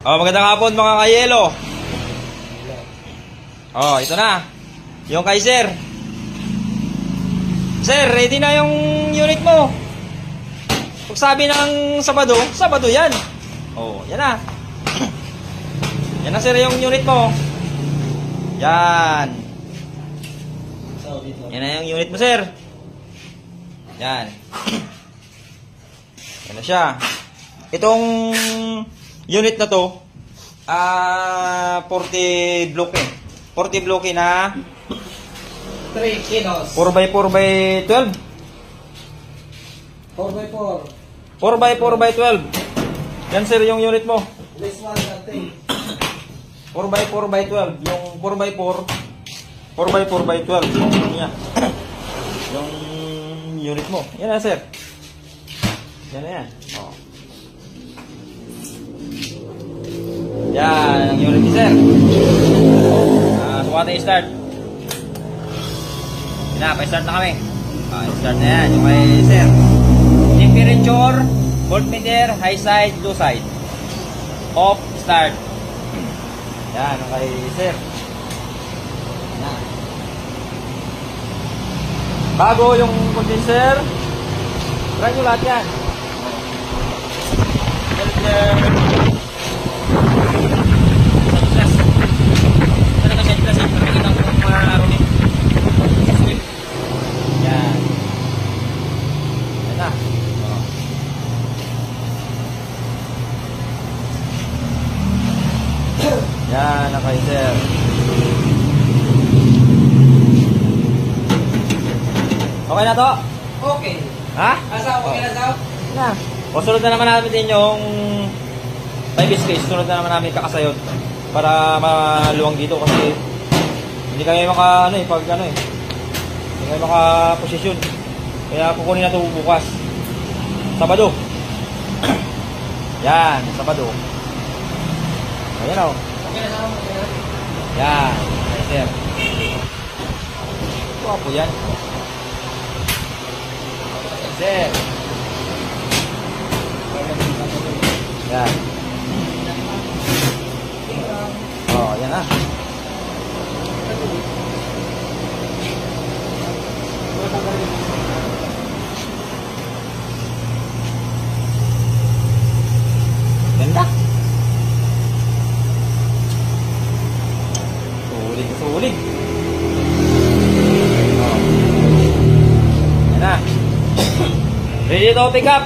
Oh, magandang hapon mga kayelo. Oh, ito na. Yung kay sir. Sir, ready na yung unit mo. Pag sabi ng Sabado, Sabado yan. Oh, yan na. Yan na sir yung unit mo. Yan. Yan na yung unit mo sir. Yan. Yan na siya. Itong unit na to, 40 bloke. 40 bloke na 3 kilos. 4x4x12. 4x4. 4x4x12. Yan sir yung unit mo. This one, natin. 4x4x12. Yung 4x4. 4x4x12. Yung niya. Yung unit mo. Yan na sir. Yan na yan. Oh. Yan ang unit ni sir. Suka tayo start. Yan na, pa-start na kami. Start na yan. Yung kay sir. Temperature, voltmeter, high side, low side. Off, start. Yan ang kay sir. Yan. Bago yung condenser, try nyo lahat yan. Yan, okay sir. Okay na to? Okay. Ha? Asaw, okay na daw? Na. O sunod na naman namin din yung 5 space. Sunod na naman namin kakasayod para maluwang dito kasi hindi kami maka hindi kami maka posisyon. Kaya kukunin na ito bukas. Sabado. Yan, Sabado. Ayan o. Okay na daw? Okay na. Yan, okay, sir. Ito po yan. Sir. Yan. Oh, yan na. Ganda. Sulit, sulit. Oh. Yan na. Ready to pick up.